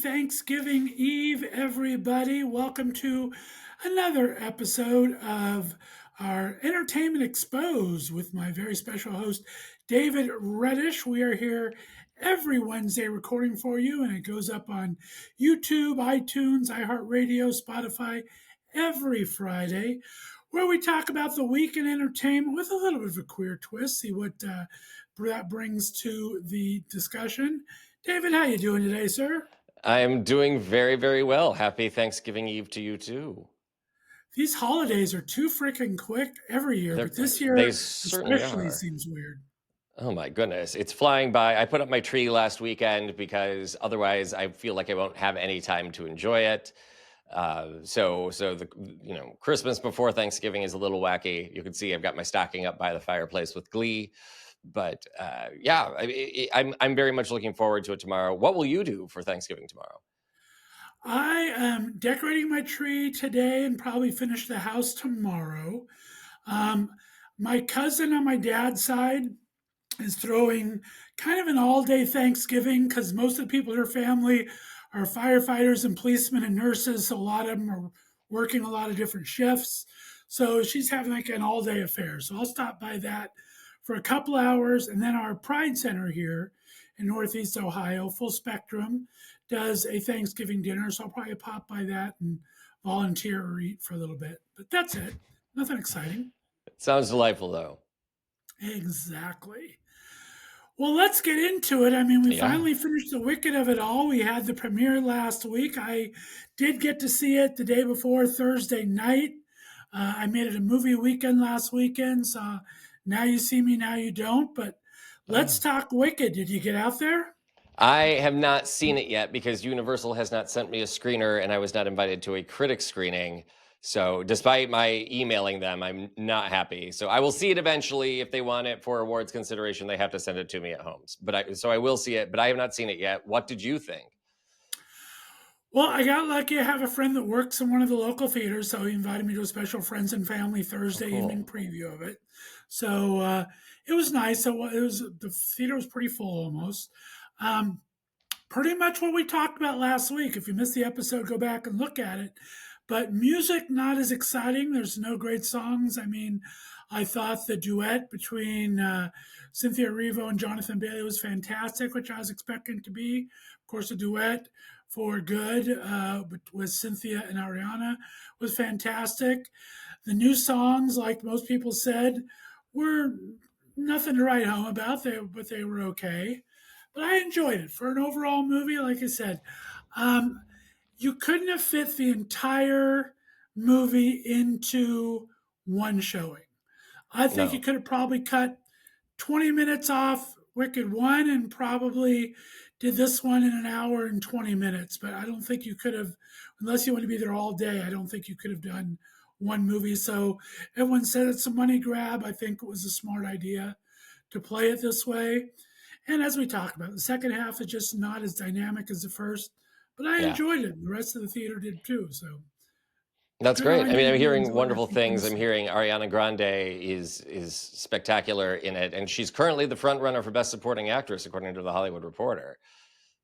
Thanksgiving Eve, everybody. Welcome to another episode of our Entertainment Exposed with my very special host, David Reddish. We are here every Wednesday recording for you, and it goes up on YouTube, iTunes, iHeartRadio, Spotify every Friday, where we talk about the week in entertainment with a little bit of a queer twist, see what that brings to the discussion. David, how you doing today, sir? I am doing very, very well. Happy Thanksgiving Eve to you too. These holidays are too freaking quick every year, but this They year certainly especially are. seems weird. Oh my goodness, it's flying by. I put up my tree last weekend because otherwise I feel like I won't have any time to enjoy it. So the Christmas before Thanksgiving is a little wacky. You can see I've got my stocking up by the fireplace with glee. But yeah, I'm very much looking forward to it tomorrow. What will you do for Thanksgiving tomorrow? I am decorating my tree today and probably finish the house tomorrow. Um, my cousin on my dad's side is throwing kind of an all day Thanksgiving because most of the people in her family are firefighters and policemen and nurses. So a lot of them are working a lot of different shifts. So she's having like an all day affair. So I'll stop by that for a couple hours. And then our Pride Center here in Northeast Ohio, Full Spectrum, does a Thanksgiving dinner. So I'll probably pop by that and volunteer or eat for a little bit. But that's it. Nothing exciting. It sounds delightful though. Exactly. Well, let's get into it. I mean, we Yeah. finally finished the Wicked of it all. We had the premiere last week. I did get to see it the day before Thursday night. I made it a movie weekend last weekend. So now you see me, now you don't. But let's Oh. talk Wicked. Did you get out there? I have not seen it yet because Universal has not sent me a screener and I was not invited to a critic screening. So, despite my emailing them, I'm not happy. So, I will see it eventually. If they want it for awards consideration, they have to send it to me at home. So I will see it, but I have not seen it yet. What did you think? Well, I got lucky. I have a friend that works in one of the local theaters, so he invited me to a special friends and family Oh, Thursday evening cool. preview of it. So it was nice. So it was the theater was pretty full almost. Um, Pretty much what we talked about last week. If you missed the episode, go back and look at it. But music, not as exciting. There's no great songs. I mean, I thought the duet between Cynthia Erivo and Jonathan Bailey was fantastic, which I was expecting to be. Of course, the duet for Good with Cynthia and Ariana was fantastic. The new songs, like most people said, were nothing to write home about, but they were okay. But I enjoyed it for an overall movie. Like I said, um, you couldn't have fit the entire movie into one showing. I think you No. could have probably cut 20 minutes off Wicked 1 and probably did this one in an hour and 20 minutes. But I don't think you could have, unless you want to be there all day, I don't think you could have done one movie. So everyone said it's a money grab. I think it was a smart idea to play it this way. And as we talked about, the second half is just not as dynamic as the first, but I Yeah. enjoyed it. The rest of the theater did too. So That's good great. on I mean, you. I'm You hearing enjoyed it. I wonderful think you're going things. to I'm see it. hearing Ariana Grande is spectacular in it, and she's currently the front runner for Best Supporting Actress, according to the Hollywood Reporter.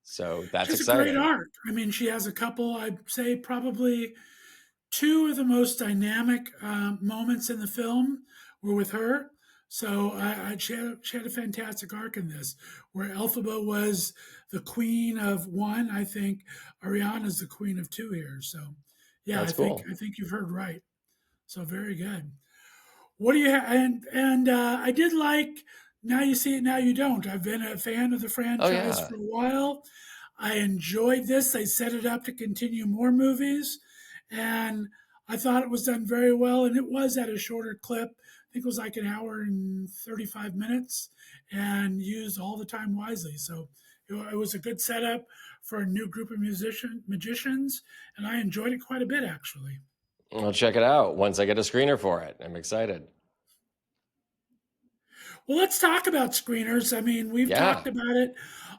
So She that's has a great exciting. arc. I mean, she has a couple, I'd say probably two of the most dynamic moments in the film were with her. So she had a fantastic arc in this, where Elphaba was the queen of one. I think Ariana's the queen of two here. So, yeah, That's cool. I think you've heard right. So very good. What do you have? And I did like Now You See It, Now You Don't. I've been a fan of the Oh franchise yeah, for a while. I enjoyed this. They set it up to continue more movies, and I thought it was done very well. And it was at a shorter clip. I think it was like an hour and 35 minutes, and used all the time wisely. So it was a good setup for a new group of magicians, and I enjoyed it quite a bit actually. I'll check it out once I get a screener for it. I'm excited. Well, let's talk about screeners. I mean, we've Yeah. talked about it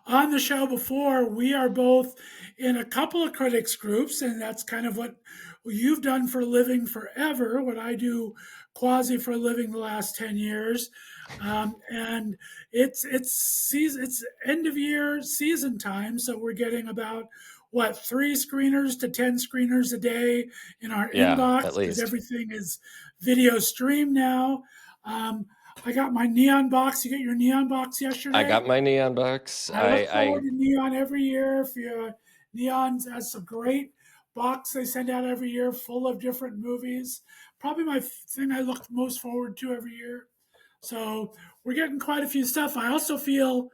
on the show before. We are both in a couple of critics groups, and that's kind of what you've done for a living forever, what I do quasi for a living the last 10 years. And it's end of year season time, so we're getting about what, 3 screeners to 10 screeners a day in our Yeah, inbox at because least. everything is video stream now. Um, I got my neon box. You get your neon box I yesterday? got my neon box. I look forward to Neon every year. If you Neon has some great box they send out every year, full of different movies. Probably my thing I look most forward to every year. So we're getting quite a few stuff. I also feel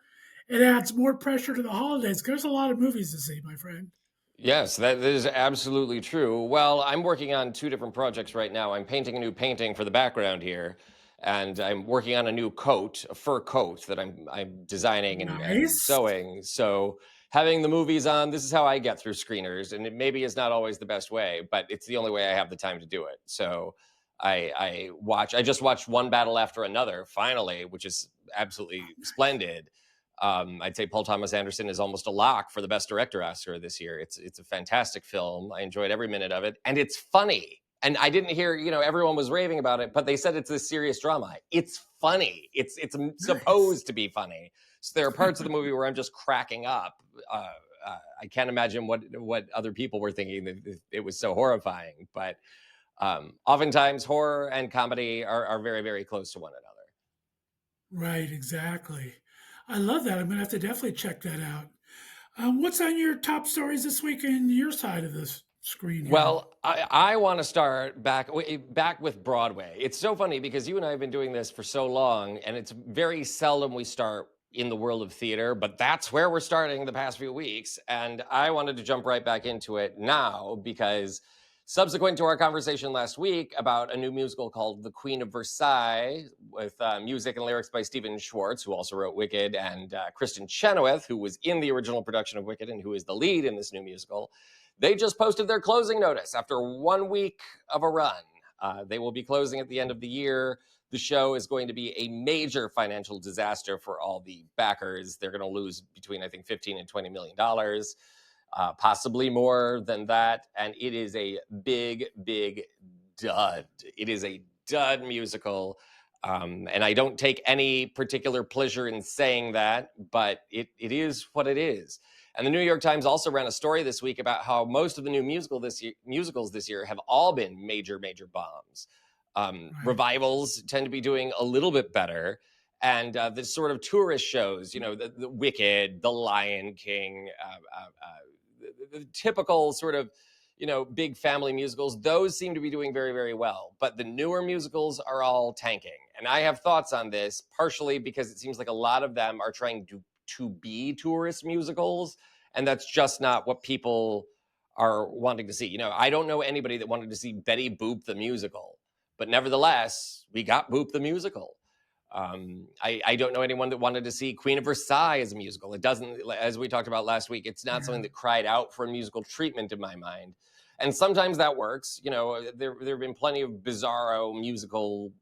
it adds more pressure to the holidays because there's a lot of movies to see, my friend. Yes, that is absolutely true. Well, I'm working on two different projects right now. I'm painting a new painting for the background here, and I'm working on a new coat, a fur coat that I'm designing and Nice. sewing. So having the movies on, this is how I get through screeners, and it maybe is not always the best way, but it's the only way I have the time to do it. So I just watched One Battle After Another, finally, which is absolutely splendid. I'd say Paul Thomas Anderson is almost a lock for the Best Director Oscar this year. It's a fantastic film. I enjoyed every minute of it, and it's funny. And I didn't hear, everyone was raving about it, but they said it's a serious drama. It's funny. It's Nice. supposed to be funny. So there are parts of the movie where I'm just cracking up. I can't imagine what other people were thinking that it was so horrifying. But oftentimes, horror and comedy are very, very close to one another. Right, exactly. I love that. I'm going to have to definitely check that out. What's on your top stories this week in your side of the screen here? Well, I want to start back with Broadway. It's so funny because you and I have been doing this for so long, and it's very seldom we start in the world of theater, but that's where we're starting the past few weeks. And I wanted to jump right back into it now because subsequent to our conversation last week about a new musical called The Queen of Versailles, with music and lyrics by Stephen Schwartz, who also wrote Wicked, and Kristen Chenoweth, who was in the original production of Wicked and who is the lead in this new musical, they just posted their closing notice after 1 week of a run. They will be closing at the end of the year. The show is going to be a major financial disaster for all the backers. They're going to lose between, I think, $15 and $20 million, possibly more than that. And it is a big, big dud. It is a dud musical. And I don't take any particular pleasure in saying that, but it is what it is. And the New York Times also ran a story this week about how most of the new musicals this year have all been major, major bombs. Right. Revivals tend to be doing a little bit better. And the sort of tourist shows, the Wicked, The Lion King, the typical sort of, big family musicals, those seem to be doing very, very well. But the newer musicals are all tanking. And I have thoughts on this, partially because it seems like a lot of them are trying to be tourist musicals, and that's just not what people are wanting to see. I don't know anybody that wanted to see Betty Boop the musical, but nevertheless, we got Boop the musical. I don't know anyone that wanted to see Queen of Versailles as a musical. It doesn't, as we talked about last week, it's not something Yeah. that cried out for a musical treatment in my mind. And sometimes that works. There have been plenty of bizarro musical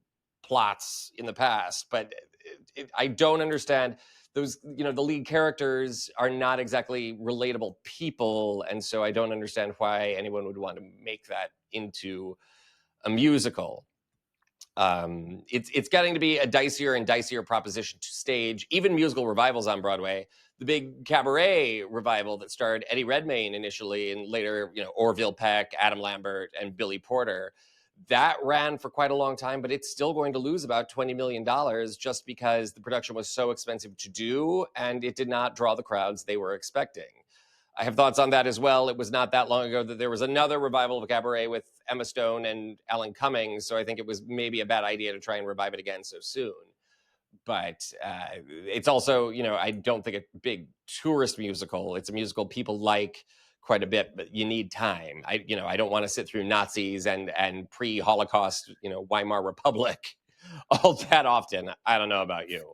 plots in the past, but I don't understand those. The lead characters are not exactly relatable people, and so I don't understand why anyone would want to make that into a musical. It's getting to be a dicier and dicier proposition to stage even musical revivals on Broadway. The big Cabaret revival that starred Eddie Redmayne initially, and later, Orville Peck, Adam Lambert, and Billy Porter, that ran for quite a long time, but it's still going to lose about $20 million just because the production was so expensive to do and it did not draw the crowds they were expecting. I have thoughts on that as well. It was not that long ago that there was another revival of Cabaret with Emma Stone and Alan Cumming, so I think it was maybe a bad idea to try and revive it again so soon. But it's also, I don't think a big tourist musical. It's a musical people like quite a bit, but you need time. I don't want to sit through Nazis and pre-Holocaust, Weimar Republic all that often. I don't know about you.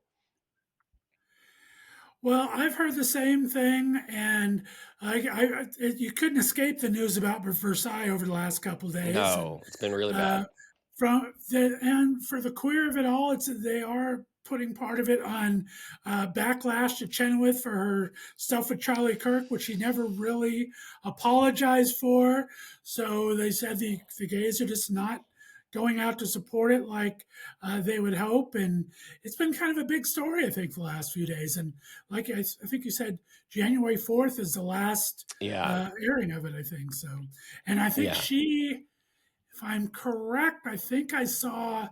Well, I've heard the same thing, and you couldn't escape the news about Versailles over the last couple of days, and No, it's been really uh, bad. for the queer of it all, they are putting part of it on backlash to Chenoweth for her stuff with Charlie Kirk, which she never really apologized for. So they said the gays are just not going out to support it like they would hope. And it's been kind of a big story, I think, the last few days. And like I think you said, January 4th is the last Yeah. airing of it, I think. So, and I think Yeah. she, if I'm correct, I think I saw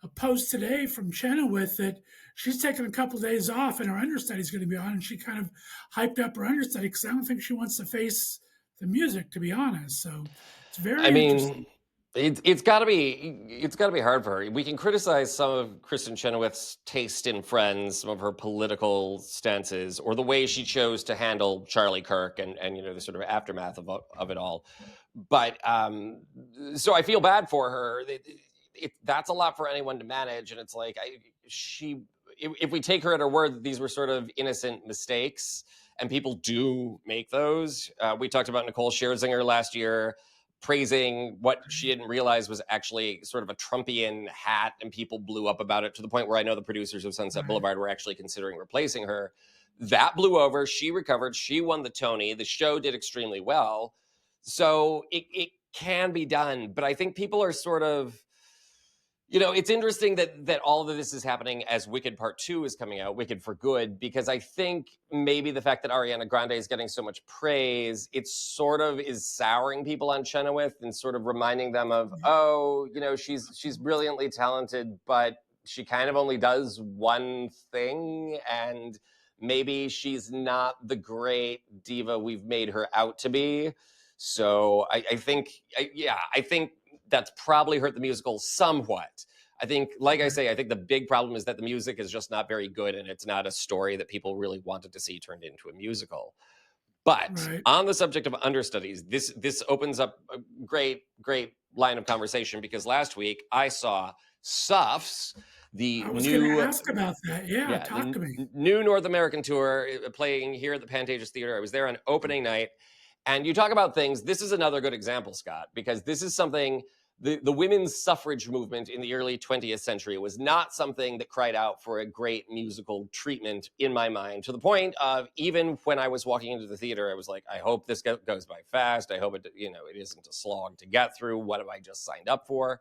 a post today from Chenoweth that she's taking a couple of days off and her understudy is going to be on, and she kind of hyped up her understudy because I don't think she wants to face the music, to be honest. So it's I very interesting. mean, it's got to be hard for her. We can criticize some of Kristen Chenoweth's taste in Friends, some of her political stances, or the way she chose to handle Charlie Kirk and the sort of aftermath of it all. But so I feel bad for her. That's a lot for anyone to manage, and it's like if we take her at her word that these were sort of innocent mistakes, and people do make those. We talked about Nicole Scherzinger last year praising what she didn't realize was actually sort of a Trumpian hat, and people blew up about it to the point where I know the producers of Sunset Right. Boulevard were actually considering replacing her. That blew over. She recovered. She won the Tony. The show did extremely well. So it can be done. But I think people are sort of, it's interesting that all of this is happening as Wicked Part 2 is coming out, Wicked for Good, because I think maybe the fact that Ariana Grande is getting so much praise, it sort of is souring people on Chenoweth and sort of reminding them of, oh, she's brilliantly talented, but she kind of only does one thing, and maybe she's not the great diva we've made her out to be. So I think, I think that's probably hurt the musical somewhat. I think, like I say, I think the big problem is that the music is just not very good, and it's not a story that people really wanted to see turned into a musical. But Right. on the subject of understudies, this opens up a great line of conversation, because last week I saw Suffs, the I was going to new ask about that. Yeah, yeah, talk to me. new North American tour playing here at the Pantages Theater. I was there on opening night. And you talk about things. This is another good example, Scott, because this is something. The women's suffrage movement in the early 20th century was not something that cried out for a great musical treatment in my mind, to the point of even when I was walking into the theater, I was like, I hope this goes by fast. I hope it isn't a slog to get through. What have I just signed up for?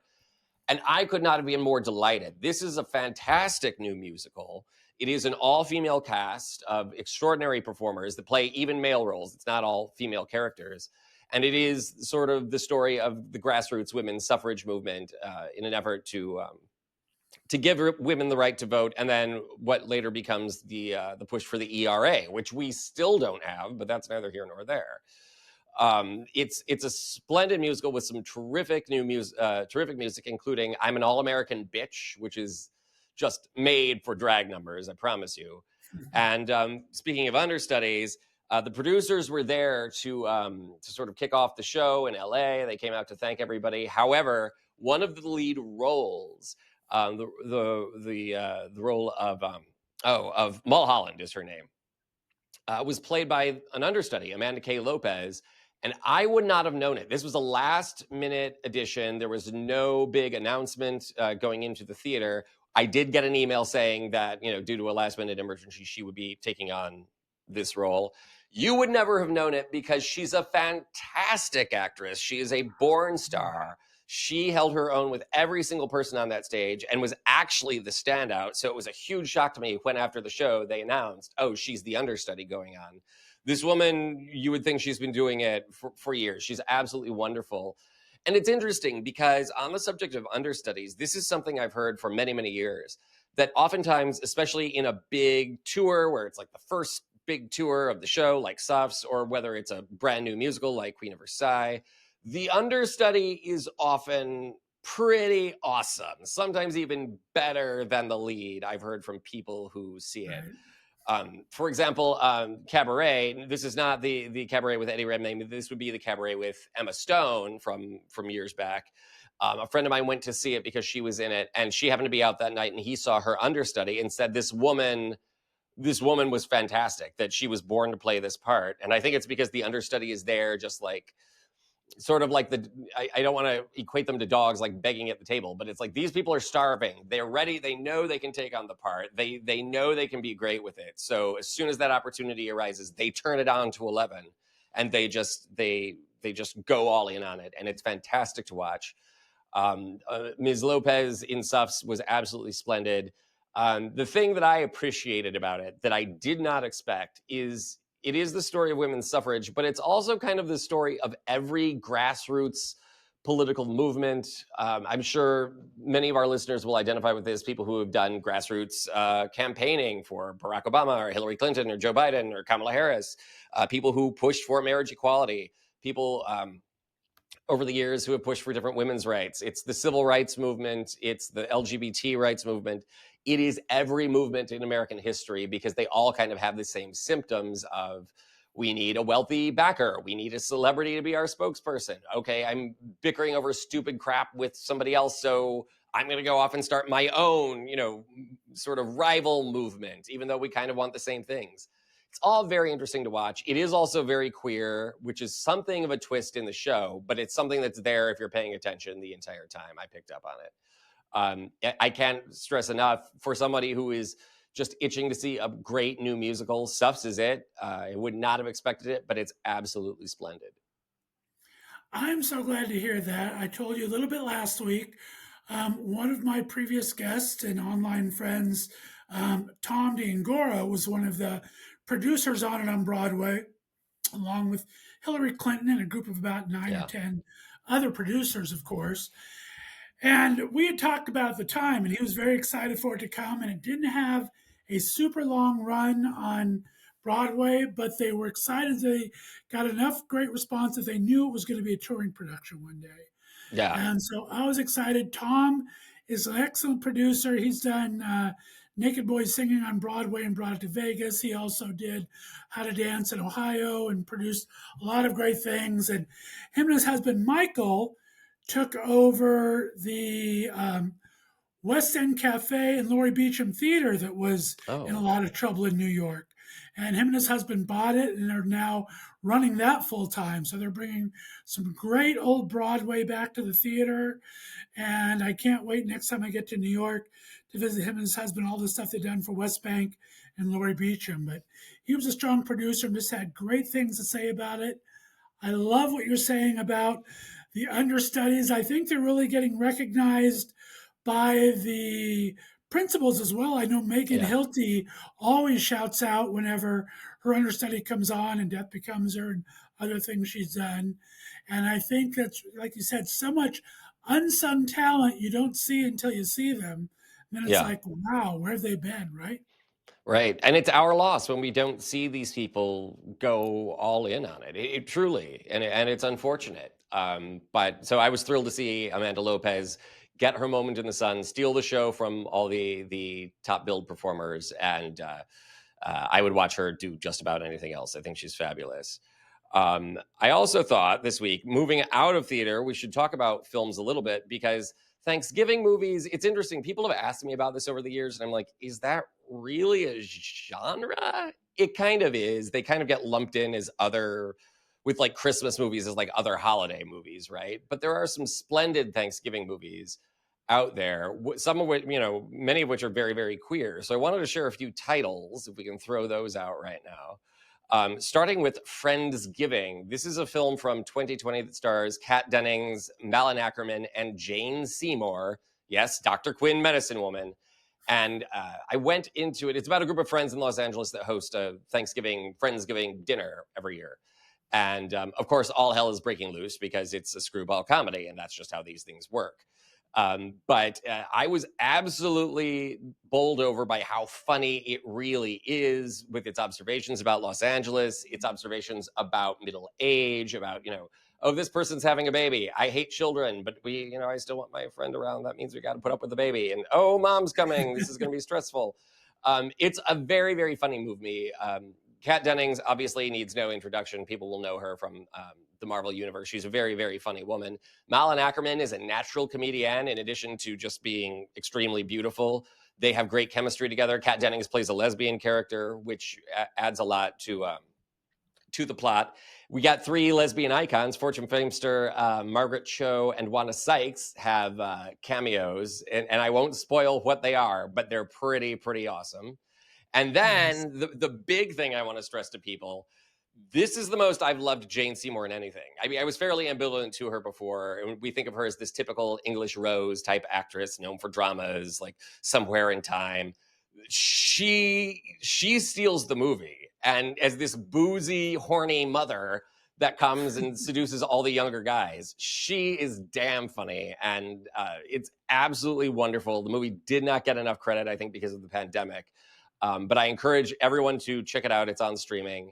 And I could not have been more delighted. This is a fantastic new musical. It is an all-female cast of extraordinary performers that play even male roles. It's not all female characters. And it is sort of the story of the grassroots women's suffrage movement in an effort to give women the right to vote, and then what later becomes the push for the ERA, which we still don't have, but that's neither here nor there. It's a splendid musical with some terrific terrific music, including "I'm an All-American Bitch," which is just made for drag numbers, I promise you. And speaking of understudies, the producers were there to sort of kick off the show in LA. They came out to thank everybody. However, one of the lead roles, the role of Mulholland is her name, was played by an understudy, Amanda K. Lopez. And I would not have known it. This was a last minute addition. There was no big announcement going into the theater. I did get an email saying that, due to a last minute emergency, she would be taking on this role. You would never have known it because she's a fantastic actress. She is a born star. She held her own with every single person on that stage and was actually the standout. So it was a huge shock to me when, after the show, they announced, oh, she's the understudy going on. This woman, you would think she's been doing it for years. She's absolutely wonderful. And it's interesting because on the subject of understudies, this is something I've heard for many, many years, that oftentimes, especially in a big tour where it's like the first big tour of the show, like Suffs, or whether it's a brand new musical like Queen of Versailles, the understudy is often pretty awesome, sometimes even better than the lead. I've heard from people who see it. Right. For example, Cabaret. This is not the Cabaret with Eddie Redmayne. This would be the Cabaret with Emma Stone from years back. A friend of mine went to see it because she was in it, and she happened to be out that night, and he saw her understudy and said this woman was fantastic, that she was born to play this part. And I think it's because the understudy is there just like sort of like I don't want to equate them to dogs like begging at the table, but it's like these people are starving. They're ready. They know they can take on the part. They know they can be great with it. So as soon as that opportunity arises, they turn it on to 11, and they just go all in on it, and it's fantastic to watch. Ms. Lopez in Suffs was absolutely splendid. The thing that I appreciated about it that I did not expect is it is the story of women's suffrage, but it's also kind of the story of every grassroots political movement. I'm sure many of our listeners will identify with this, people who have done grassroots campaigning for Barack Obama or Hillary Clinton or Joe Biden or Kamala Harris, people who pushed for marriage equality, people over the years who have pushed for different women's rights. It's the civil rights movement, it's the LGBT rights movement. It is every movement in American history because they all kind of have the same symptoms of we need a wealthy backer, we need a celebrity to be our spokesperson. Okay, I'm bickering over stupid crap with somebody else, so I'm going to go off and start my own, sort of rival movement, even though we kind of want the same things. It's all very interesting to watch. It is also very queer, which is something of a twist in the show, but it's something that's there if you're paying attention the entire time. I picked up on it. I can't stress enough for somebody who is just itching to see a great new musical. Suffs is it. I would not have expected it, but it's absolutely splendid. I'm so glad to hear that. I told you a little bit last week. One of my previous guests and online friends, Tom D'Angora, was one of the producers on it on Broadway, along with Hillary Clinton and a group of about nine or Yeah. 10 other producers, of course. And we had talked about the time, and he was very excited for it to come. And it didn't have a super long run on Broadway, but they were excited they got enough great response that they knew it was going to be a touring production one day. Yeah. And so I was excited. Tom is an excellent producer. He's done Naked Boys Singing on Broadway and brought it to Vegas. He also did How to Dance in Ohio and produced a lot of great things. And him and his husband, Michael, took over the West End Cafe and Laurie Beecham Theater that was in a Oh, lot of trouble in New York. And him and his husband bought it and are now running that full time. So they're bringing some great old Broadway back to the theater. And I can't wait next time I get to New York to visit him and his husband, all the stuff they've done for West Bank and Laurie Beecham. But he was a strong producer and just had great things to say about it. I love what you're saying about the understudies. I think they're really getting recognized by the principals as well. I know Megan yeah. Hilty always shouts out whenever her understudy comes on and Death Becomes Her and other things she's done. And I think that's, like you said, so much unsung talent you don't see until you see them. And then it's Yeah. like, wow, where have they been, right? Right. And it's our loss when we don't see these people go all in on it. It truly, and it's unfortunate. But so I was thrilled to see Amanda Lopez get her moment in the sun, steal the show from all the top billed performers, and I would watch her do just about anything else. I think she's fabulous. I also thought this week, moving out of theater, we should talk about films a little bit because Thanksgiving movies, it's interesting. People have asked me about this over the years, and I'm like, is that really a genre? It kind of is. They kind of get lumped in as other, with like Christmas movies as like other holiday movies, right? But there are some splendid Thanksgiving movies out there, some of which, many of which are very, very queer. So I wanted to share a few titles, if we can throw those out right now. Starting with Friendsgiving. This is a film from 2020 that stars Kat Dennings, Malin Ackerman, and Jane Seymour. Yes, Dr. Quinn, Medicine Woman. And I went into it. It's about a group of friends in Los Angeles that host a Friendsgiving dinner every year. And of course, all hell is breaking loose because it's a screwball comedy, and that's just how these things work. But I was absolutely bowled over by how funny it really is with its observations about Los Angeles, its observations about middle age, about, oh, this person's having a baby. I hate children, but I still want my friend around. That means we got to put up with the baby. And oh, mom's coming. This is going to be stressful. It's a very, very funny movie. Kat Dennings obviously needs no introduction. People will know her from the Marvel Universe. She's a very, very funny woman. Malin Ackerman is a natural comedian in addition to just being extremely beautiful. They have great chemistry together. Kat Dennings plays a lesbian character, which adds a lot to the plot. We got three lesbian icons. Fortune famester Margaret Cho and Wanda Sykes have cameos, and I won't spoil what they are, but they're pretty, pretty awesome. And Nice. then the big thing I want to stress to people, This is the most I've loved Jane Seymour in anything. I mean, I was fairly ambivalent to her before. And we think of her as this typical English Rose type actress known for dramas like Somewhere in Time. She steals the movie, and as this boozy, horny mother that comes and seduces all the younger guys, she is damn funny, and it's absolutely wonderful. The movie did not get enough credit, I think, because of the pandemic. But I encourage everyone to check it out. It's on streaming.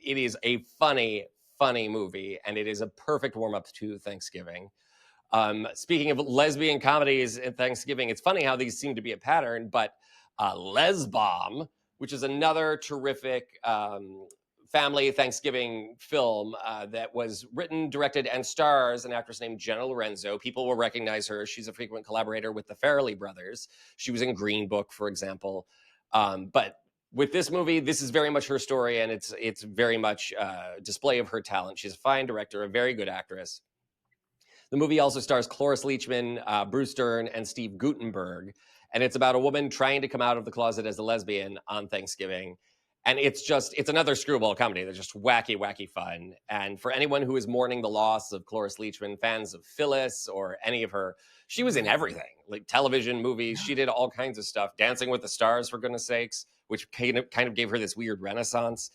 It is a funny, funny movie, and it is a perfect warm up to Thanksgiving. Speaking of lesbian comedies at Thanksgiving, it's funny how these seem to be a pattern, but Les Bomb, which is another terrific family Thanksgiving film that was written, directed, and stars an actress named Jenna Lorenzo. People will recognize her. She's a frequent collaborator with the Farrelly brothers. She was in Green Book, for example. But with this movie, this is very much her story, and it's very much a display of her talent. She's a fine director, a very good actress. The movie also stars Cloris Leachman, Bruce Dern, and Steve Guttenberg. And it's about a woman trying to come out of the closet as a lesbian on Thanksgiving. And it's another screwball comedy that's just wacky, wacky fun. And for anyone who is mourning the loss of Cloris Leachman, fans of Phyllis or any of her, she was in everything, like television, movies. Yeah. She did all kinds of stuff, Dancing with the Stars, for goodness sakes, which kind of gave her this weird renaissance.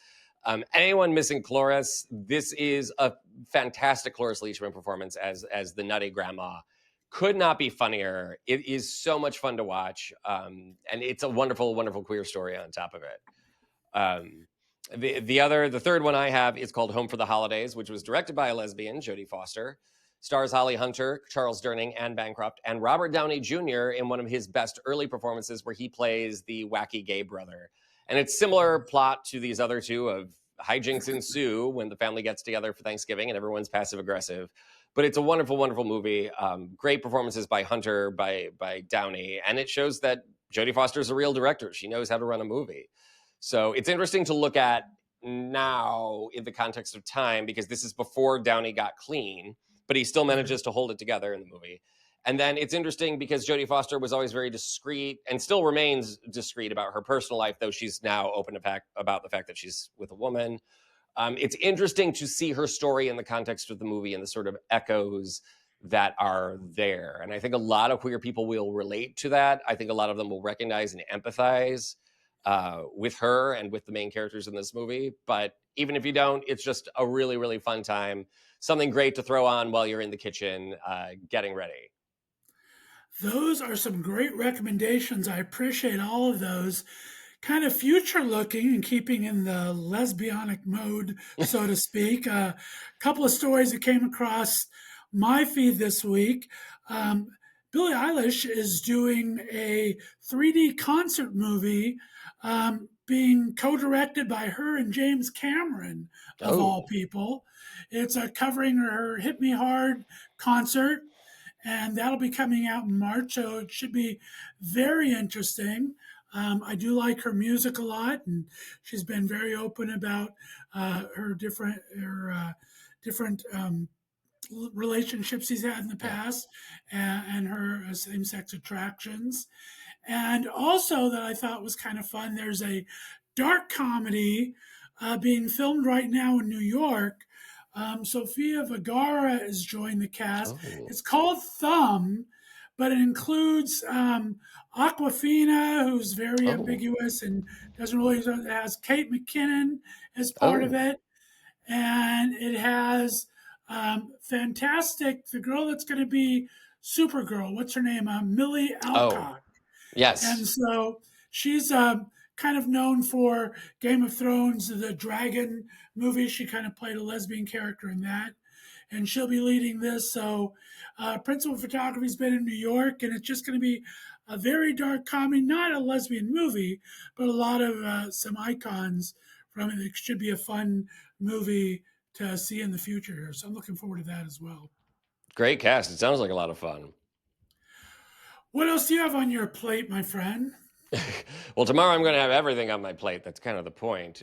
Anyone missing Cloris, this is a fantastic Cloris Leachman performance as the nutty grandma. Could not be funnier. It is so much fun to watch, and it's a wonderful, wonderful queer story on top of it. Um, the third one I have is called Home for the Holidays, which was directed by a lesbian, Jodie Foster, stars Holly Hunter, Charles Durning, Anne Bancroft, and Robert Downey Jr. in one of his best early performances, where he plays the wacky gay brother. And it's similar plot to these other two of hijinks ensue when the family gets together for Thanksgiving and everyone's passive aggressive. But it's a wonderful, wonderful movie. Great performances by Hunter, by Downey, and it shows that Jodie Foster is a real director. She knows how to run a movie. So it's interesting to look at now in the context of time, because this is before Downey got clean, but he still manages to hold it together in the movie. And then it's interesting because Jodie Foster was always very discreet and still remains discreet about her personal life, though she's now open about the fact that she's with a woman. It's interesting to see her story in the context of the movie and the sort of echoes that are there. And I think a lot of queer people will relate to that. I think a lot of them will recognize and empathize with her and with the main characters in this movie. But even if you don't, it's just a really, really fun time. Something great to throw on while you're in the kitchen getting ready. Those are some great recommendations. I appreciate all of those. Kind of future looking and keeping in the lesbianic mode, so to speak. A couple of stories that came across my feed this week. Um, Billie Eilish is doing a 3D concert movie being co directed by her and James Cameron, of all Oh, people. It's covering her Hit Me Hard concert, and that'll be coming out in March. So it should be very interesting. I do like her music a lot, and she's been very open about her different relationships she's had in the yeah. past, and her same-sex attractions. And also that I thought was kind of fun. There's a dark comedy being filmed right now in New York. Sofia Vergara has joined the cast. Oh, It's called Thumb, but it includes Aquafina, who's very oh, ambiguous and doesn't really. It has Kate McKinnon as part of oh, it, and it has fantastic. The girl that's going to be Supergirl. What's her name? Millie oh, Alcock. And yes. so she's kind of known for Game of Thrones, the dragon movie. She kind of played a lesbian character in that. And she'll be leading this. So, principal photography's been in New York, and it's just going to be a very dark comedy, not a lesbian movie, but a lot of some icons from it. It should be a fun movie to see in the future here. So, I'm looking forward to that as well. Great cast. It sounds like a lot of fun. What else do you have on your plate, my friend? Well, tomorrow I'm going to have everything on my plate. That's kind of the point.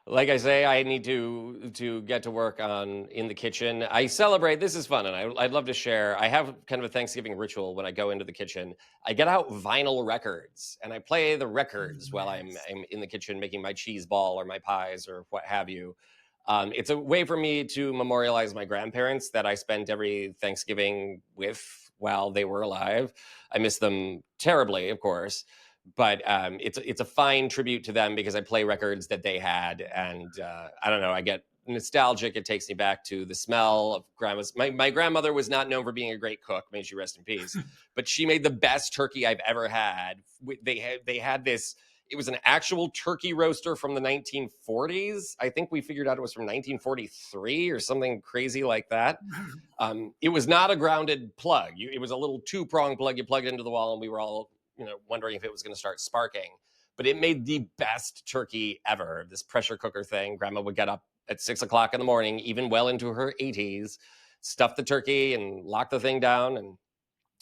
Like I say, I need to get to work on in the kitchen. I celebrate. This is fun, and I'd love to share. I have kind of a Thanksgiving ritual when I go into the kitchen. I get out vinyl records and I play the Oh, records while nice. I'm in the kitchen making my cheese ball or my pies or what have you. It's a way for me to memorialize my grandparents that I spent every Thanksgiving with while they were alive. I miss them terribly, of course, but it's a fine tribute to them because I play records that they had, and I don't know, I get nostalgic. It takes me back to the smell of grandma's. My grandmother was not known for being a great cook, may she rest in peace, but she made the best turkey I've ever had. They had this. It was an actual turkey roaster from the 1940s. I think we figured out it was from 1943 or something crazy like that. It was not a grounded plug. It was a little two-prong plug. You plugged into the wall, and we were all, wondering if it was going to start sparking. But it made the best turkey ever. This pressure cooker thing. Grandma would get up at 6 o'clock in the morning, even well into her 80s, stuff the turkey and lock the thing down. And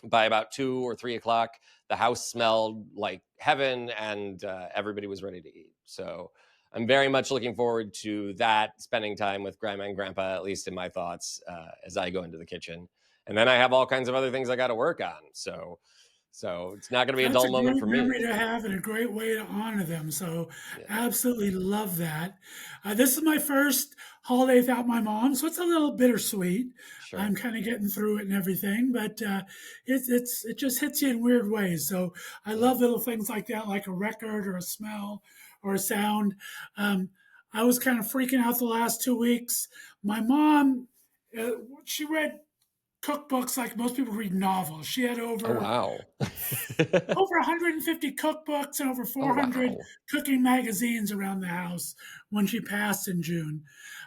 by about 2 or 3 o'clock, the house smelled like heaven, and everybody was ready to eat. So I'm very much looking forward to that, spending time with grandma and grandpa, at least in my thoughts, as I go into the kitchen. And then I have all kinds of other things I got to work on. So it's not going to be a That's dull a moment great for me. memory to have and a great way to honor them. So, Yeah, absolutely love that. This is my first holiday without my mom, so it's a little bittersweet. sure. I'm kind of getting through it and everything, but it just hits you in weird ways. So, I Yeah. love little things like that, like a record or a smell or a sound. Um, I was kind of freaking out the last 2 weeks. My mom, uh, she read cookbooks like most people read novels. She had Oh, wow. over 150 cookbooks and over Oh, 400 wow. cooking magazines around the house when she passed in June.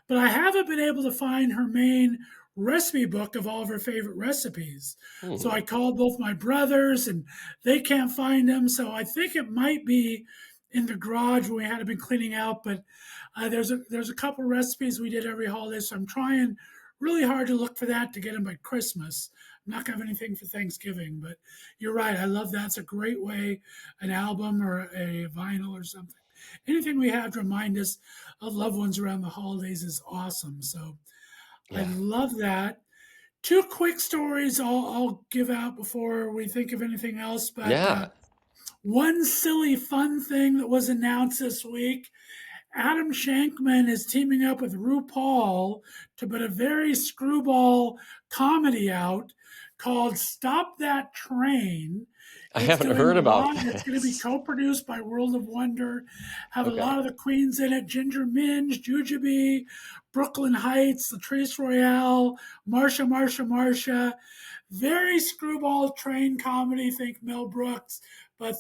But I haven't been able to find her main recipe book of all of her favorite recipes. So Hmm. I called both my brothers and they can't find them. So I think it might be in the garage when we had been cleaning out. But there's a couple recipes we did every holiday. So I'm trying really hard to look for that to get them by Christmas. I'm not gonna have anything for Thanksgiving, but you're right. I love that. It's a great way, an album or a vinyl or something. Anything we have to remind us of loved ones around the holidays is awesome. So I Yeah. love that. Two quick stories I'll give out before we think of anything else. But Yeah. one silly fun thing that was announced this week, Adam Shankman is teaming up with RuPaul to put a very screwball comedy out called Stop That Train. I It's haven't doing heard a about lot. It's going to be this. co-produced by World of Wonder. Have a lot Okay. of the queens in it: Ginger Minge, Jujubee, Brooklyn Heights, Latrice Royale, Marsha. Very screwball train comedy. Think Mel Brooks, but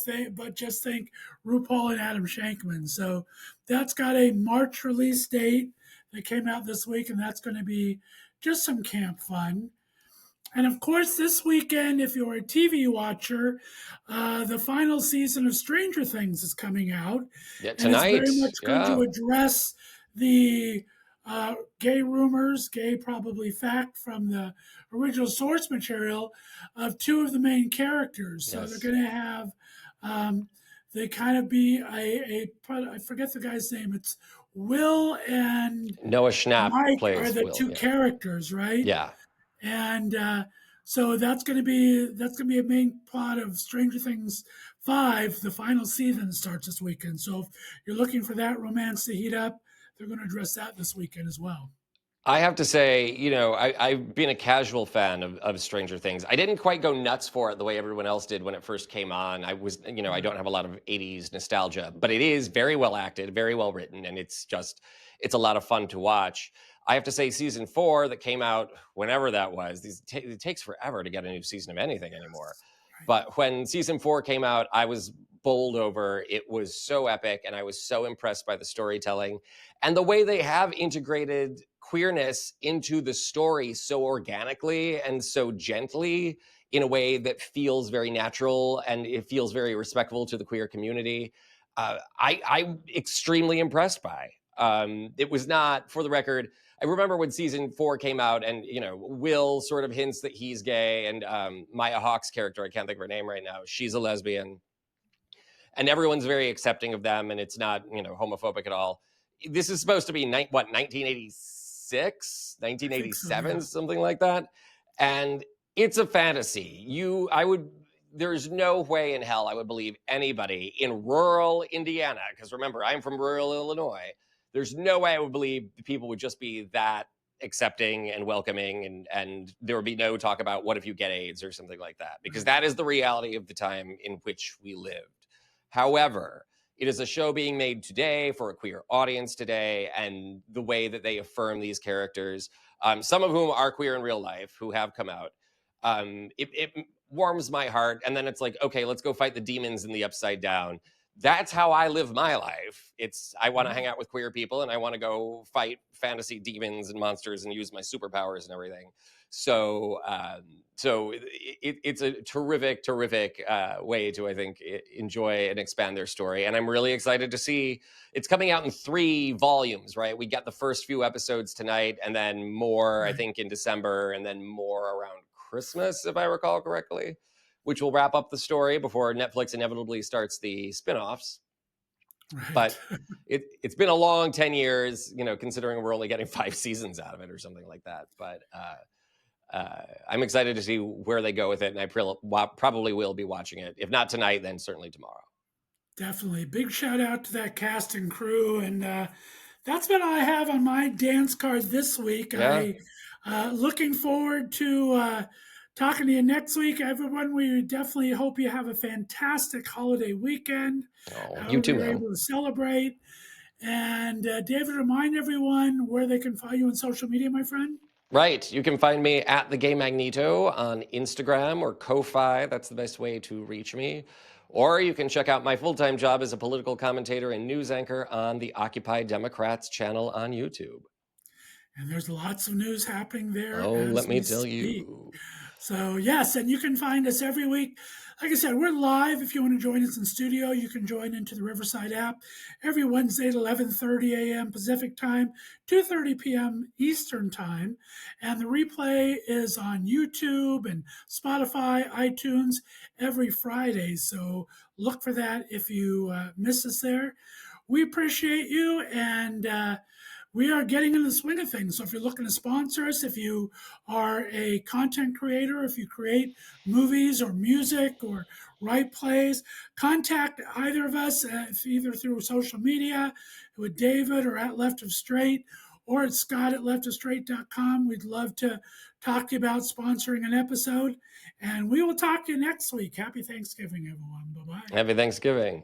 just think RuPaul and Adam Shankman. So that's got a March release date that came out this week, and that's going to be just some camp fun. And of course, this weekend, if you're a TV watcher, the final season of Stranger Things is coming out, Yeah. and it's very much Tonight. going to Yeah. address the gay rumors, gay probably fact from the original source material of two of the main characters. So they're Yes. going to have they kind of be I forget the guy's name. It's Will and Noah Schnapp Mike are plays the Will. two Yeah. characters, right? Yeah. And so that's gonna be a main plot of Stranger Things 5. The final season starts this weekend. So if you're looking for that romance to heat up, they're going to address that this weekend as well. I have to say, I've been a casual fan of Stranger Things. I didn't quite go nuts for it the way everyone else did when it first came on. I don't have a lot of 80s nostalgia, but it is very well acted, very well written, and it's a lot of fun to watch. I have to say, season 4 that came out whenever that was, it takes forever to get a new season of anything anymore. Right. But when season 4 came out, I was bowled over. It was so epic, and I was so impressed by the storytelling and the way they have integrated queerness into the story so organically and so gently in a way that feels very natural and it feels very respectful to the queer community. I'm extremely impressed by. It was not, for the record, I remember when season 4 came out, and Will sort of hints that he's gay, and Maya Hawke's character, I can't think of her name right now, she's a lesbian, and everyone's very accepting of them, and it's not homophobic at all. this is supposed to be 1986, I think so. Yeah. 1987, something like that. And it's a fantasy. There's no way in hell I would believe anybody in rural Indiana, because remember, I'm from rural Illinois. There's no way I would believe people would just be that accepting and welcoming, and there would be no talk about what if you get AIDS or something like that, because Right. that is the reality of the time in which we lived. However, it is a show being made today for a queer audience today, and the way that they affirm these characters, some of whom are queer in real life, who have come out, it warms my heart. And then it's like, okay, let's go fight the demons in the Upside Down. That's how I live my life. I want to hang out with queer people, and I want to go fight fantasy demons and monsters and use my superpowers and everything. So, it's a terrific way to, I think, enjoy and expand their story. And I'm really excited to see it's coming out in 3 volumes, right? We got the first few episodes tonight, and then more, I Right. think, in December, and then more around Christmas, if I recall correctly, which will wrap up the story before Netflix inevitably starts the spin-offs. Right. But it's been a long 10 years, considering we're only getting 5 seasons out of it or something like that. But I'm excited to see where they go with it, and I probably will be watching it. If not tonight, then certainly tomorrow. Definitely. Big shout out to that cast and crew. And that's what I have on my dance card this week. Yeah. I looking forward to talking to you next week, everyone. We definitely hope you have a fantastic holiday weekend. Oh, you However, too, you're man. able to celebrate. And David, remind everyone where they can find you on social media, my friend. Right. You can find me at the Gay Magneto on Instagram or Ko-Fi. That's the best way to reach me. Or you can check out my full-time job as a political commentator and news anchor on the Occupy Democrats channel on YouTube. And there's lots of news happening there Oh, let as me we tell speak. you. So, yes, and you can find us every week. Like I said, we're live. If you want to join us in studio, you can join into the Riverside app every Wednesday at 11:30 a.m. Pacific time, 2:30 p.m. Eastern time. And the replay is on YouTube and Spotify, iTunes every Friday. So look for that if you miss us there. We appreciate you, and we are getting in the swing of things. So if you're looking to sponsor us, if you are a content creator, if you create movies or music or write plays, contact either of us, either through social media with David or at Left of Straight or at Scott at leftofstraight.com. We'd love to talk to you about sponsoring an episode. And we will talk to you next week. Happy Thanksgiving, everyone. Bye bye. Happy Thanksgiving.